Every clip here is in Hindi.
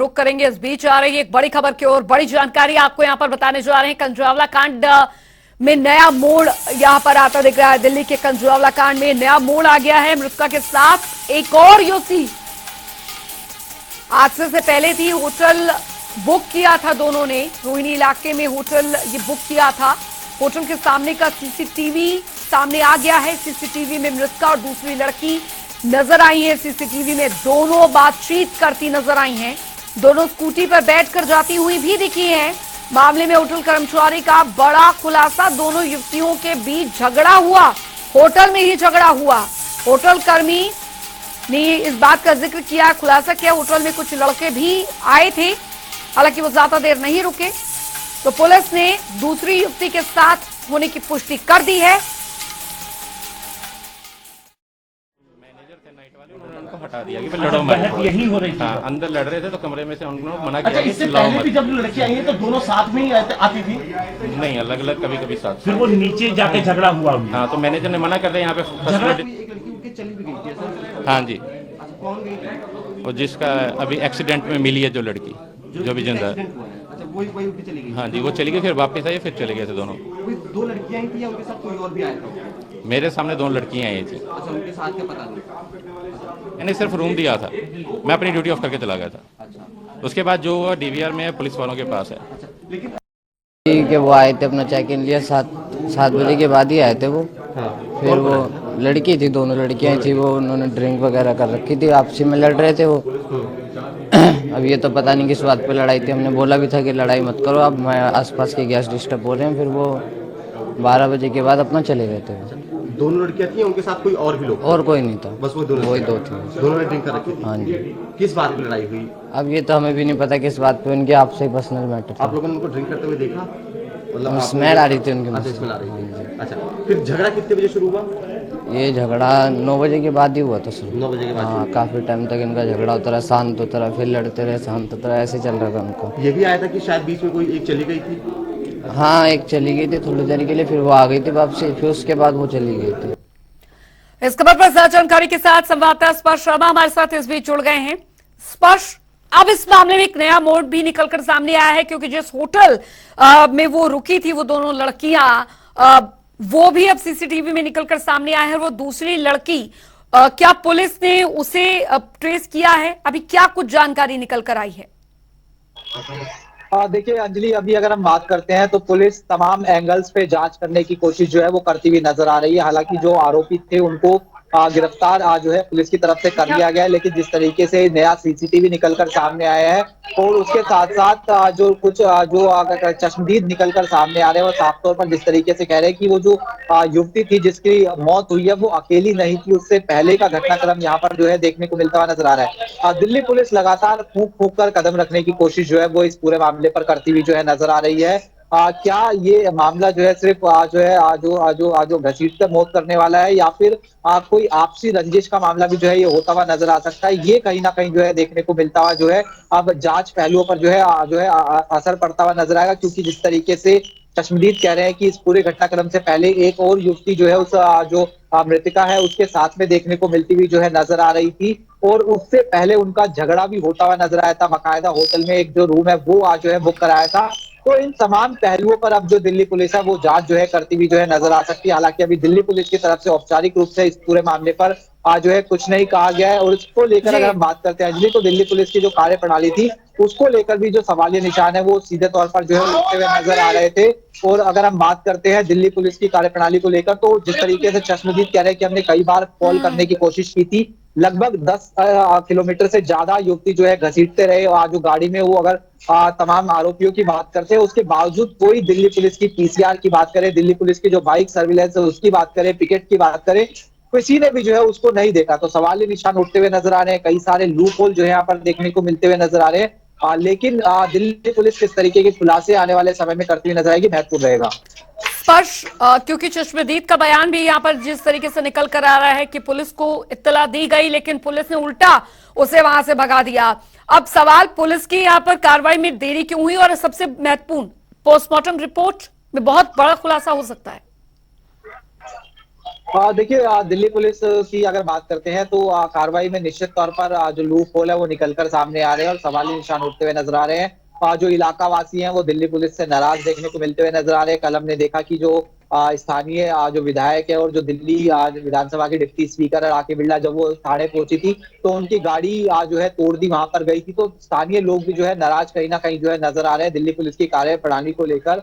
रुक करेंगे। इस बीच आ रही है एक बड़ी खबर की ओर, बड़ी जानकारी आपको यहां पर बताने जा रहे हैं। कंजरावला कांड में नया मोड़ यहां पर आता दिख रहा है। दिल्ली के कंजरावला कांड में नया मोड़ आ गया है। मृतका के साथ एक और युवती हादसे से पहले थी। होटल बुक किया था दोनों ने, रोहिणी इलाके में होटल ये बुक किया था। होटल के सामने का सीसीटीवी सामने आ गया है। सीसीटीवी में मृतका और दूसरी लड़की नजर आई है। सीसीटीवी में दोनों बातचीत करती नजर आई हैं। दोनों स्कूटी पर बैठकर जाती हुई भी दिखी हैं। मामले में होटल कर्मचारी का बड़ा खुलासा, दोनों युवतियों के बीच झगड़ा हुआ, होटल में ही झगड़ा हुआ। होटल कर्मी ने इस बात का जिक्र किया, खुलासा किया होटल में कुछ लड़के भी आए थे, हालांकि वो ज्यादा देर नहीं रुके। तो पुलिस ने दूसरी युवती के साथ होने की पुष्टि कर दी है। उन्होंने उनको हटा दिया कि भाई लड़ो मत। यही हो रही थी। हाँ, अंदर लड़ रहे थे तो कमरे में से उन्होंने मना किया अच्छा, कि इससे चिल्लाओ पहले मत। भी जब लड़की आई है तो दोनों साथ में ही आती थी। नहीं, अलग अलग कभी कभी साथ। फिर वो नीचे जाके झगड़ा हुआ। हाँ, तो मैनेजर ने मना कर दिया यहाँ पे फैसिलिटी। एक लड़की उनके चली भी गई थी ऐसा? हाँ जी, अच्छा, कौन गई थी? और जिसका अभी एक्सीडेंट में मिली है जो लड़की, जो भी जिंदा है। एक्सीडेंट हुआ है। अच्छा, वही उठ के चली गई। हाँ जी, वो चली गई, फिर वापस आई, फिर चले गए थे दोनों। कोई दो लड़कियां ही थी या उनके साथ कोई और भी आया था? मेरे सामने दोनों लड़कियां आई थी। अच्छा, उनके साथ का पता नहीं। मैंने सिर्फ रूम दिया था, मैं अपनी ड्यूटी ऑफ करके चला गया था। अच्छा उसके बाद जो हुआ डीवीआर में पुलिस वालों के पास है। अच्छा, लेकिन कि वो आए थे, अपना चेक इन लिया, 7 बजे के बाद ही आए थे वो। फिर वो लड़की थी, दोनों लड़कियां थी, वो उन्होंने ड्रिंक वगैरह कर रखी थी, आपसी में लड़ रहे थे वो। अब ये तो पता नहीं किस बात पे लड़ाई थी। हमने बोला भी था कि लड़ाई मत करो, अब मैं आसपास के गैस डिस्टर्ब हो रहे हैं। फिर वो 12 बजे के बाद अपना चले गए थे वो। दोनों लड़कियां थी, उनके साथ कोई और भी लोग? और कोई नहीं था, बस वो दोनों? वही 2 थे। दोनों ने ड्रिंक कर रखी थी? हाँ जी। किस बात पे लड़ाई हुई? अब ये तो हमें भी नहीं पता किस बात पे, उनके आपसे ही पर्सनल मैटर था। आप लोगों ने उनको ड्रिंक करते हुए देखा? मतलब स्मेल आ रही थी उनके मुंह अच्छा, से। स्मेल आ रही थी। अच्छा, फिर झगड़ा कितने बजे शुरू हुआ? ये झगड़ा 9 बजे के बाद ही हुआ था शुरू। 9 बजे के बाद? हाँ, काफी टाइम तक इनका झगड़ा होता रहा, शांत होता रहा, फिर लड़ते रहे, शांत होता रहा, ऐसे चल रहा था उनका। ये भी आया था कि शायद बीच में कोई एक चली गई थी? हाँ, एक चली गई थी थोड़ी देर के लिए, फिर वो आ गई थी वापसी, फिर उसके बाद वो चली गई थी। इस खबर पर ज्यादा जानकारी के साथ संवाददाता स्पर्श शर्मा हमारे साथ इस बीच जुड़ गए हैं। स्पर्श, अब इस मामले में एक नया मोड़ भी निकलकर सामने आया है, क्योंकि जिस होटल में वो रुकी थी वो दोनों लड़कियां, वो भी अब सीसीटीवी में निकलकर सामने आया है। वो दूसरी लड़की, क्या पुलिस ने उसे ट्रेस किया है? अभी क्या कुछ जानकारी निकल कर आई है? देखिए अंजलि, अभी अगर हम बात करते हैं तो पुलिस तमाम एंगल्स पे जांच करने की कोशिश जो है वो करती हुई नजर आ रही है। हालांकि जो आरोपी थे उनको गिरफ्तार जो है पुलिस की तरफ से कर लिया गया है, लेकिन जिस तरीके से नया सीसीटीवी निकलकर सामने आया है और उसके साथ साथ जो कुछ जो चश्मदीद निकलकर सामने आ रहे हैं, वो साफ तौर पर जिस तरीके से कह रहे हैं कि वो जो युवती थी जिसकी मौत हुई है वो अकेली नहीं थी, उससे पहले का घटनाक्रम यहाँ पर जो है देखने को मिलता हुआ नजर आ रहा है। दिल्ली पुलिस लगातार फूंक फूंक कर कदम रखने की कोशिश जो है वो इस पूरे मामले पर करती हुई जो है नजर आ रही है। क्या ये मामला जो है सिर्फ जो है जो घसीट कर मौत करने वाला है, या फिर कोई आपसी रंजिश का मामला भी जो है ये होता हुआ नजर आ सकता है? ये कहीं ना कहीं जो है देखने को मिलता हुआ जो है अब जांच पहलुओं पर जो है असर पड़ता हुआ नजर आएगा, क्योंकि जिस तरीके से चश्मदीद कह रहे हैं कि इस पूरे घटनाक्रम से पहले एक और युवती जो है उस जो मृतिका है उसके साथ में देखने को मिलती हुई जो है नजर आ रही थी, और उससे पहले उनका झगड़ा भी होता हुआ नजर आया था। बाकायदा होटल में एक जो रूम है वो आज जो है बुक कराया था। तो इन तमाम पहलुओं पर अब जो दिल्ली पुलिस है वो जांच जो है करती हुई जो है नजर आ सकती है। हालांकि अभी दिल्ली पुलिस की तरफ से औपचारिक रूप से इस पूरे मामले पर आज जो है कुछ नहीं कहा गया है, और इसको लेकर अगर हम बात करते हैं अंजलि, तो दिल्ली पुलिस की जो कार्यप्रणाली थी उसको लेकर भी जो सवालिया निशान है वो सीधे तौर पर जो है उठते हुए नजर आ रहे थे। और अगर हम बात करते हैं दिल्ली पुलिस की कार्यप्रणाली को लेकर, तो जिस तरीके से चश्मदीद कह रहे हैं कि हमने कई बार कॉल करने की कोशिश की थी, लगभग 10 किलोमीटर से ज्यादा युवती जो है घसीटते रहे, और जो गाड़ी में वो अगर तमाम आरोपियों की बात करते हैं उसके बावजूद कोई दिल्ली पुलिस की पीसीआर की बात करें, दिल्ली पुलिस की जो बाइक सर्विलेंस है उसकी बात करें, पिकेट की बात करें, किसी ने भी जो है उसको नहीं देखा। तो सवाल निशान उठते हुए नजर आ रहे हैं, कई सारे लूप होल जो है यहाँ पर देखने को मिलते हुए नजर आ रहे हैं। लेकिन दिल्ली पुलिस किस तरीके के खुलासे आने वाले समय में करती हुई नजर आएगी, महत्वपूर्ण रहेगा। स्पर्श, क्योंकि चश्मदीद का बयान भी यहाँ पर जिस तरीके से निकल कर आ रहा है कि पुलिस को इत्तला दी गई लेकिन पुलिस ने उल्टा उसे वहां से भगा दिया। अब सवाल पुलिस की यहाँ पर कार्रवाई में देरी क्यों हुई, और सबसे महत्वपूर्ण पोस्टमार्टम रिपोर्ट में बहुत बड़ा खुलासा हो सकता है। देखिए, दिल्ली पुलिस की अगर बात करते हैं तो कार्रवाई में निश्चित तौर पर जो लूप होल है वो निकलकर सामने आ रहे हैं और सवाली निशान उठते हुए नजर आ रहे हैं। जो इलाका वासी हैं वो दिल्ली पुलिस से नाराज देखने को मिलते हुए नजर आ रहे हैं। कल हमने देखा कि जो स्थानीय जो विधायक है और जो दिल्ली विधानसभा के डिप्टी स्पीकर है राकेश बिरला, जब वो थाने पहुंची थी तो उनकी गाड़ी जो है तोड़ दी वहां पर गई थी। तो स्थानीय लोग भी जो है नाराज कहीं ना कहीं जो है नजर आ रहे हैं दिल्ली पुलिस की कार्यप्रणाली को लेकर।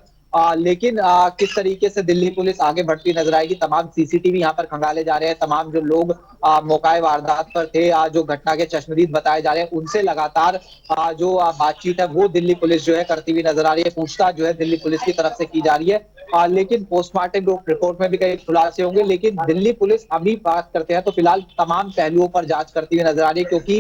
लेकिन किस तरीके से दिल्ली पुलिस आगे बढ़ती नजर आएगी, तमाम सीसीटीवी यहाँ पर खंगाले जा रहे हैं। तमाम जो लोग मौके वारदात पर थे, जो घटना के चश्मदीद बताए जा रहे हैं, उनसे लगातार जो बातचीत है वो दिल्ली पुलिस जो है करती हुई नजर आ रही है। पूछताछ जो है दिल्ली पुलिस की तरफ से की जा रही है। लेकिन पोस्टमार्टम रिपोर्ट में भी कई खुलासे होंगे। लेकिन दिल्ली पुलिस अभी बात करते हैं तो फिलहाल तमाम पहलुओं पर जांच करती हुई नजर आ रही है, क्योंकि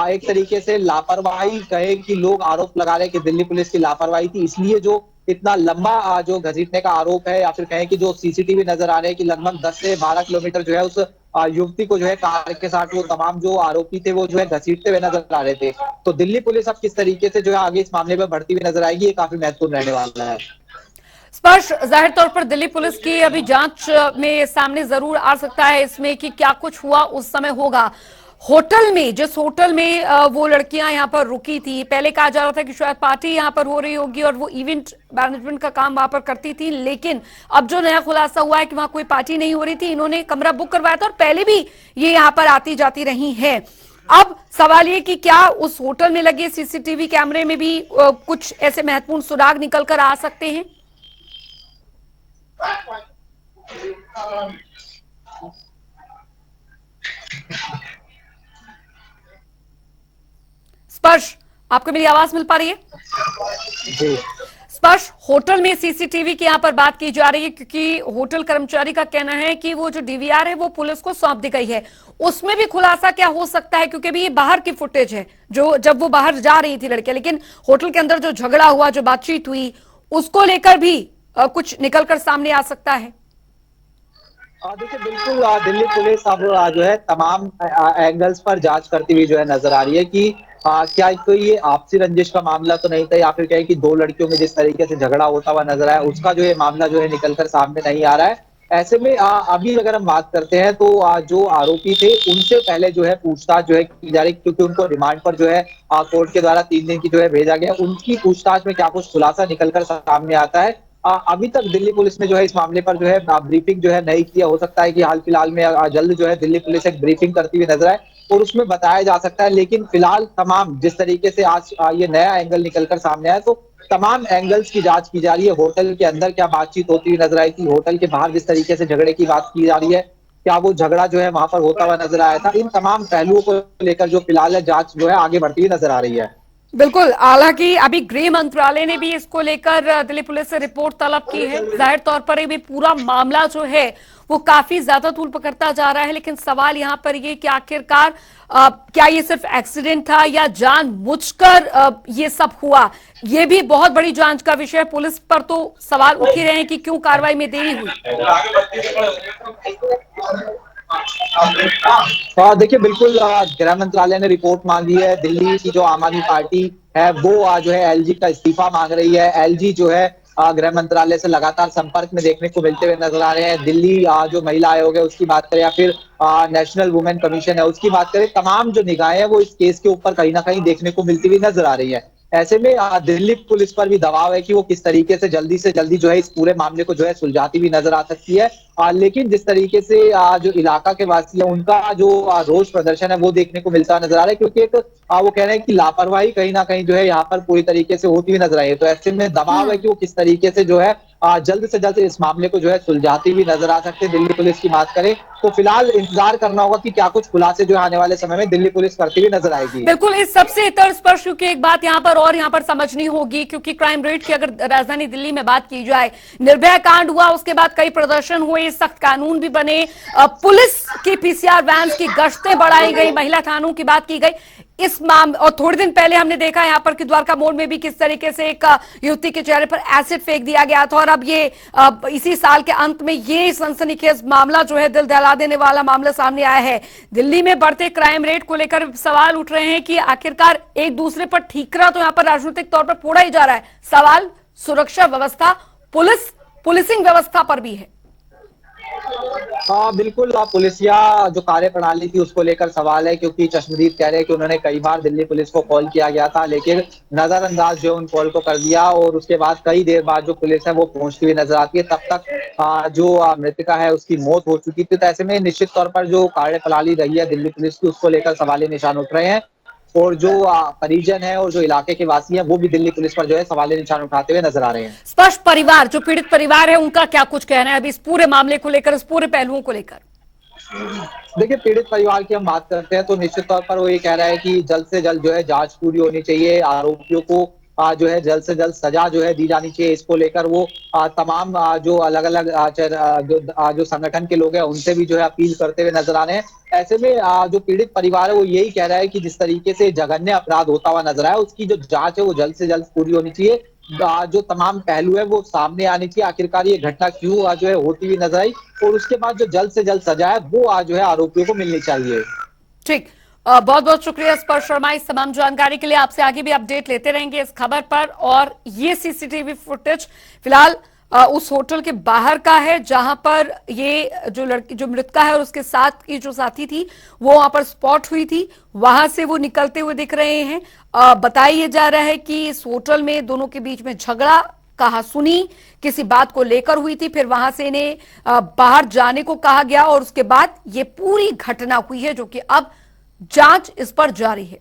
एक तरीके से लापरवाही कहे कि लोग आरोप लगा रहे हैं कि दिल्ली पुलिस की लापरवाही थी, इसलिए जो इतना लंबा जो घसीटने का आरोप है, या फिर कहें कि जो सीसीटीवी नजर आ रहे हैं कि लगभग 10 से 12 किलोमीटर जो है उस युवती को जो है कार के साथ वो तमाम जो आरोपी थे वो जो है घसीटते हुए नजर आ रहे थे। तो दिल्ली पुलिस अब किस तरीके से जो है आगे इस मामले में बढ़ती हुई नजर आएगी, ये काफी महत्वपूर्ण रहने वाला है। स्पर्श, जाहिर तौर पर दिल्ली पुलिस की अभी जांच में सामने जरूर आ सकता है इसमें कि क्या कुछ हुआ उस समय होगा। होटल में, जिस होटल में वो लड़कियां यहाँ पर रुकी थी, पहले कहा जा रहा था कि शायद पार्टी यहाँ पर हो रही होगी और वो इवेंट मैनेजमेंट का काम वहां पर करती थी, लेकिन अब जो नया खुलासा हुआ है कि वहां कोई पार्टी नहीं हो रही थी, इन्होंने कमरा बुक करवाया था और पहले भी ये यहाँ पर आती जाती रही है। अब सवाल ये कि क्या उस होटल में लगे सीसीटीवी कैमरे में भी कुछ ऐसे महत्वपूर्ण सुराग निकल कर आ सकते हैं? स्पर्श, आपको मेरी आवाज मिल पा रही है? जी स्पर्श, होटल में सीसीटीवी की यहाँ पर बात की जा रही है, क्योंकि होटल कर्मचारी का कहना है कि वो जो डीवीआर है वो पुलिस को सौंप दी गई है। उसमें भी खुलासा क्या हो सकता है, क्योंकि भी ये बाहर की फुटेज है जो जब वो बाहर जा रही थी लड़कियां, लेकिन होटल के अंदर जो झगड़ा हुआ, जो बातचीत हुई, उसको लेकर भी कुछ निकलकर सामने आ सकता है। देखिए, बिल्कुल दिल्ली पुलिस अब जो है तमाम एंगल्स पर जांच करती हुई जो है नजर आ रही है कि क्या कोई ये आपसी रंजिश का मामला तो नहीं था, या फिर कहें कि दो लड़कियों में जिस तरीके से झगड़ा होता हुआ नजर आया उसका जो है मामला जो है निकलकर सामने नहीं आ रहा है। ऐसे में अभी अगर हम बात करते हैं तो जो आरोपी थे उनसे पहले जो है पूछताछ जो है की जा रही, क्योंकि उनको रिमांड पर जो है कोर्ट के द्वारा 3 दिन की जो है भेजा गया। उनकी पूछताछ में क्या कुछ खुलासा निकलकर सामने आता है। अभी तक दिल्ली पुलिस ने जो है इस मामले पर जो है ब्रीफिंग जो है नहीं किया। हो सकता है कि हाल फिलहाल में जल्द जो है दिल्ली पुलिस एक ब्रीफिंग करती हुई नजर आए और उसमें बताया जा सकता है। लेकिन फिलहाल तमाम जिस तरीके से आज ये नया एंगल निकलकर सामने आया, तो तमाम एंगल्स की जांच की जा रही है। होटल के अंदर क्या बातचीत होती हुई नजर आई थी, होटल के बाहर जिस तरीके से झगड़े की बात की जा रही है, क्या वो झगड़ा जो है वहां पर होता हुआ नजर आया था, इन तमाम पहलुओं को लेकर जो फिलहाल है जांच जो है आगे बढ़ती हुई नजर आ रही है। बिल्कुल, हालांकि अभी गृह मंत्रालय ने भी इसको लेकर दिल्ली पुलिस से रिपोर्ट तलब की है। जाहिर तौर पर ये पूरा मामला जो है वो काफी ज्यादा तूल पकड़ता जा रहा है, लेकिन सवाल यहाँ पर ये कि आखिरकार क्या ये सिर्फ एक्सीडेंट था या जानबूझकर ये सब हुआ, ये भी बहुत बड़ी जांच का विषय है। पुलिस पर तो सवाल उठ ही रहे हैं कि क्यों कार्रवाई में देरी हुई। देखिए, बिल्कुल गृह मंत्रालय ने रिपोर्ट मांगी है। दिल्ली की जो आम आदमी पार्टी है वो जो है एलजी का इस्तीफा मांग रही है। एलजी जो है गृह मंत्रालय से लगातार संपर्क में देखने को मिलते हुए नजर आ रहे हैं। दिल्ली जो महिला आयोग है उसकी बात करें या फिर नेशनल वुमेन कमीशन है उसकी बात करें, तमाम जो निगाहें वो इस केस के ऊपर कहीं ना कहीं देखने को मिलती हुई नजर आ रही है। ऐसे में दिल्ली पुलिस पर भी दबाव है कि वो किस तरीके से जल्दी जो है इस पूरे मामले को जो है सुलझाती हुई नजर आ सकती है। लेकिन जिस तरीके से जो इलाका के वासी है उनका जो रोष प्रदर्शन है वो देखने को मिलता नजर आ रहा है, क्योंकि एक वो कह रहे हैं कि लापरवाही कहीं ना कहीं जो है यहाँ पर पूरी तरीके से होती हुई नजर आई है। तो ऐसे में दबाव है कि वो किस तरीके से जो है जल्द से जल्द इस मामले को जो है सुलझाती हुई नजर आ सकते हैं। दिल्ली पुलिस की बात करें तो फिलहाल इंतजार करना होगा कि क्या कुछ खुलासे जो आने वाले समय में दिल्ली पुलिस करती हुई नजर आएगी। बिल्कुल, इस सबसे तर्ज पर क्योंकि एक बात यहाँ पर समझनी होगी, क्योंकि क्राइम रेट की अगर राजधानी दिल्ली में बात की जाए, निर्भया कांड हुआ, उसके बाद कई प्रदर्शन हुए, सख्त कानून भी बने, पुलिस की पीसीआर वैन की गश्तें बढ़ाई गई, महिला थानों की बात की गई इस मामले। और थोड़े दिन पहले हमने देखा यहाँ पर कि द्वारका मोड़ में भी किस तरीके से एक युवती के चेहरे पर एसिड फेंक दिया गया था। और अब ये इसी साल के अंत में ये सनसनीखेज मामला जो है, दिल दहला देने वाला मामला सामने आया है। दिल्ली में बढ़ते क्राइम रेट को लेकर सवाल उठ रहे हैं कि आखिरकार एक दूसरे पर ठीकरा तो यहाँ पर राजनीतिक तौर पर फोड़ा ही जा रहा है, सवाल सुरक्षा व्यवस्था, पुलिसिंग व्यवस्था पर भी है। हाँ बिल्कुल, पुलिसिया जो कार्यप्रणाली थी उसको लेकर सवाल है, क्योंकि चश्मदीद कह रहे हैं कि उन्होंने कई बार दिल्ली पुलिस को कॉल किया गया था, लेकिन नजरअंदाज जो उन कॉल को कर दिया, और उसके बाद कई देर बाद जो पुलिस है वो पहुंचती हुई नजर आती है। तब तक जो मृतका है उसकी मौत हो चुकी थी। तो ऐसे में निश्चित तौर पर जो कार्यप्रणाली रही है दिल्ली पुलिस की, उसको लेकर सवालिया निशान उठ रहे हैं, और जो परिजन है और जो इलाके के वासी हैं वो भी दिल्ली पुलिस पर जो है सवालिया निशान उठाते हुए नजर आ रहे हैं। स्पष्ट परिवार, जो पीड़ित परिवार है, उनका क्या कुछ कहना है अभी इस पूरे मामले को लेकर, इस पूरे पहलुओं को लेकर? देखिए, पीड़ित परिवार की हम बात करते हैं तो निश्चित तौर पर वो ये कह रहा है कि जल्द से जल्द जो है जांच पूरी होनी चाहिए, आरोपियों को जो है जल्द से जल्द सजा जो है दी जानी चाहिए। इसको लेकर वो तमाम जो अलग अलग जो संगठन के लोग हैं उनसे भी जो है अपील करते हुए नजर आ रहे हैं। ऐसे में जो पीड़ित परिवार है वो यही कह रहा है कि जिस तरीके से जघन्य अपराध होता हुआ नजर आया, उसकी जो जांच है वो जल्द से जल्द पूरी होनी चाहिए। जो तमाम पहलू है वो सामने आनी चाहिए, आखिरकार ये घटना क्यों जो है होती हुई नजर आई, और उसके बाद जो जल्द से जल्द सजा है वो जो है आरोपियों को मिलनी चाहिए। ठीक, बहुत बहुत शुक्रिया स्पर्श शर्मा इस तमाम जानकारी के लिए। आपसे आगे भी अपडेट लेते रहेंगे इस खबर पर। और ये सीसीटीवी फुटेज फिलहाल उस होटल के बाहर का है जहां पर ये जो लड़की, जो मृतका है और उसके साथ की जो साथी थी वो वहां पर स्पॉट हुई थी, वहां से वो निकलते हुए दिख रहे हैं। बताया जा रहा है कि इस होटल में दोनों के बीच में झगड़ा कहा सुनी किसी बात को लेकर हुई थी, फिर वहां से इन्हें बाहर जाने को कहा गया और उसके बाद ये पूरी घटना हुई है, जो कि अब जांच इस पर जारी है।